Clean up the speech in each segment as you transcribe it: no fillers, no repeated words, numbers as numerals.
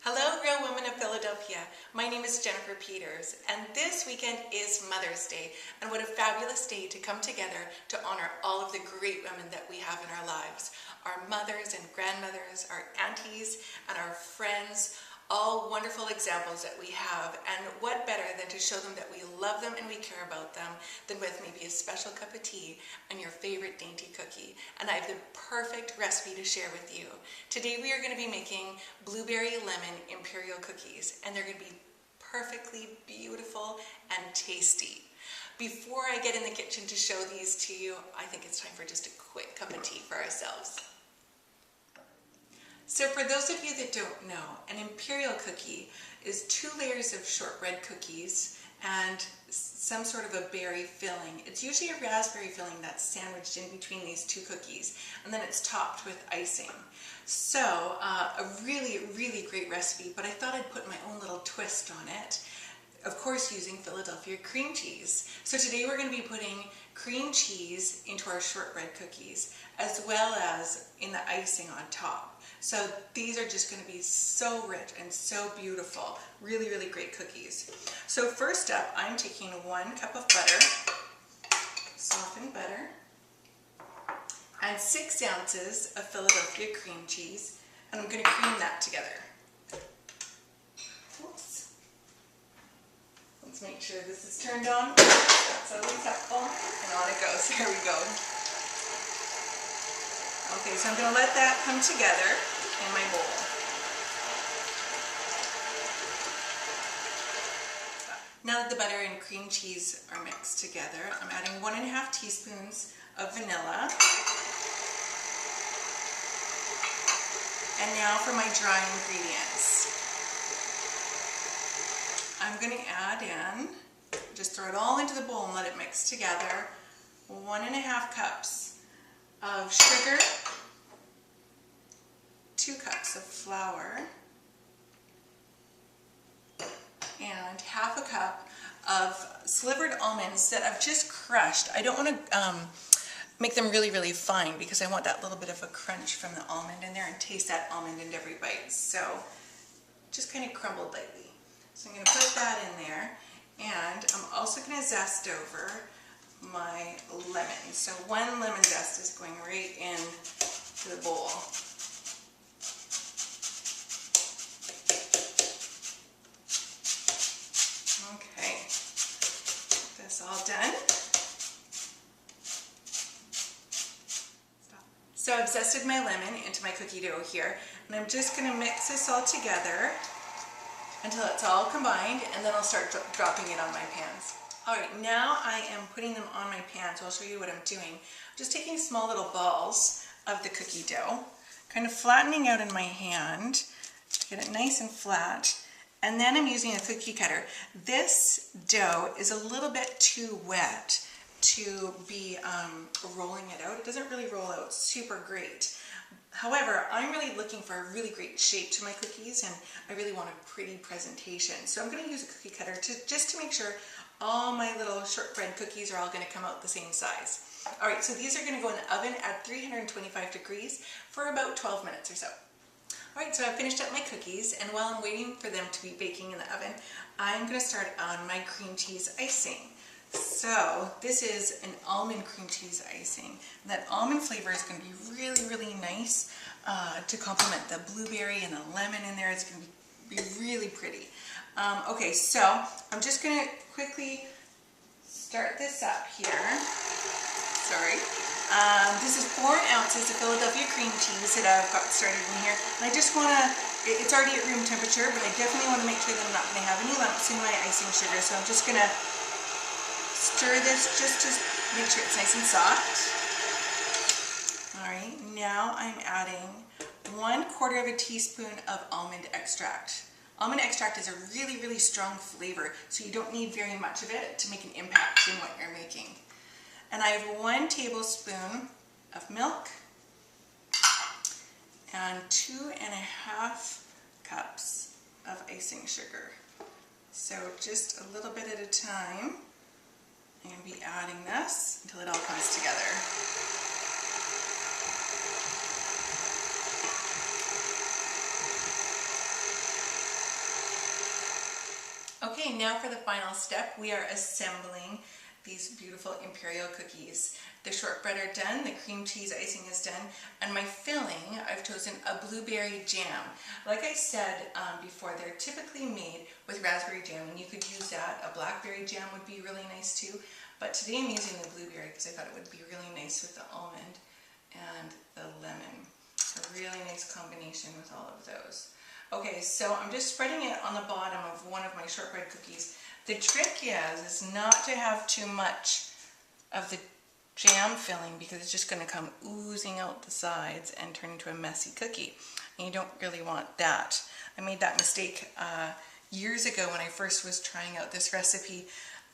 Hello, Real Women of Philadelphia. My name is Jennifer Peters, and this weekend is Mother's Day, and what a fabulous day to come together to honor all of the great women that we have in our lives. Our mothers and grandmothers, our aunties, and our friends, all wonderful examples that we have, and what better than to show them that we love them and we care about them than with maybe a special cup of tea and your favorite dainty cookie. And I have the perfect recipe to share with you. Today we are going to be making blueberry lemon Imperial cookies, and they're going to be perfectly beautiful and tasty. Before I get in the kitchen to show these to you, I think it's time for just a quick cup of tea for ourselves. So for those of you that don't know, an Imperial cookie is 2 layers of shortbread cookies and some sort of a berry filling. It's usually a raspberry filling that's sandwiched in between these 2 cookies, and then it's topped with icing. So a really, really great recipe, but I thought I'd put my own little twist on it. Of course, using Philadelphia cream cheese. So today we're going to be putting cream cheese into our shortbread cookies, as well as in the icing on top. So these are just going to be so rich and so beautiful. Really, really great cookies. So first up, I'm taking 1 cup of butter, softened butter, and 6 ounces of Philadelphia cream cheese, and I'm going to cream that together. Oops. Let's make sure this is turned on. That's always helpful. And on it goes. There we go. Okay, so I'm going to let that come together in my bowl. Now that the butter and cream cheese are mixed together, I'm adding 1½ teaspoons of vanilla. And now for my dry ingredients. I'm going to add in, just throw it all into the bowl and let it mix together, 1½ cups of sugar, 2 cups of flour, and ½ a cup of slivered almonds that I've just crushed. I don't want to make them really, really fine because I want that little bit of a crunch from the almond in there and taste that almond in every bite. So just kind of crumbled lightly. So I'm going to put that in there, and I'm also going to zest over my lemon. So 1 lemon zest is going right in to the bowl. Okay, that's all done. So I've zested my lemon into my cookie dough here, and I'm just going to mix this all together until it's all combined, and then I'll start dropping it on my pans. Alright, now I am putting them on my pan, so I'll show you what I'm doing. I'm just taking small little balls of the cookie dough, kind of flattening out in my hand to get it nice and flat, and then I'm using a cookie cutter. This dough is a little bit too wet to be rolling it out. It doesn't really roll out super great. However, I'm really looking for a really great shape to my cookies, and I really want a pretty presentation. So I'm going to use a cookie cutter just to make sure all my little shortbread cookies are all going to come out the same size. Alright, so these are going to go in the oven at 325 degrees for about 12 minutes or so. Alright, so I've finished up my cookies, and while I'm waiting for them to be baking in the oven, I'm going to start on my cream cheese icing. So this is an almond cream cheese icing. That almond flavor is going to be really, really nice to complement the blueberry and the lemon in there. It's going to be really pretty. Okay, so I'm just going to quickly start this up here. Sorry. This is 4 ounces of Philadelphia cream cheese that I've got started in here. And I just want to, it's already at room temperature, but I definitely want to make sure that I'm not going to have any lumps in my icing sugar. So I'm just going to stir this just to make sure it's nice and soft. Alright, now I'm adding 1/4 teaspoon of almond extract. Almond extract is a really, really strong flavor, so you don't need very much of it to make an impact in what you're making. And I have 1 tablespoon of milk and 2½ cups of icing sugar. So just a little bit at a time. I'm going to be adding this until it all comes together. Okay, now for the final step, we are assembling these beautiful Imperial cookies. The shortbread are done, the cream cheese icing is done, and my filling, I've chosen a blueberry jam. Like I said before, they're typically made with raspberry jam, and you could use that. A blackberry jam would be really nice too, but today I'm using the blueberry because I thought it would be really nice with the almond and the lemon. A really nice combination with all of those. Okay, so I'm just spreading it on the bottom of one of my shortbread cookies. The trick is not to have too much of the jam filling because it's just going to come oozing out the sides and turn into a messy cookie. And you don't really want that. I made that mistake years ago when I first was trying out this recipe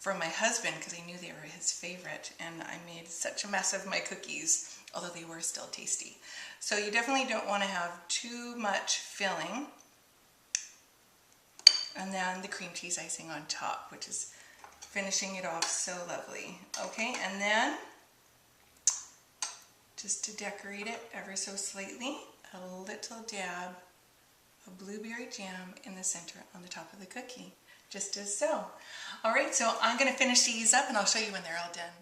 for my husband because I knew they were his favorite, and I made such a mess of my cookies, although they were still tasty. So you definitely don't want to have too much filling. And then the cream cheese icing on top, which is finishing it off so lovely. Okay, and then just to decorate it ever so slightly, a little dab of blueberry jam in the center on the top of the cookie, just as so. All right, so I'm going to finish these up and I'll show you when they're all done.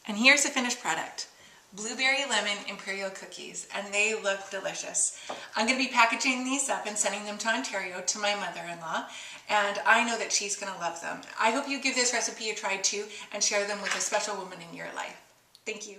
And here's the finished product. Blueberry lemon Imperial cookies, and they look delicious. I'm going to be packaging these up and sending them to Ontario to my mother-in-law, and I know that she's going to love them. I hope you give this recipe a try too and share them with a special woman in your life. Thank you.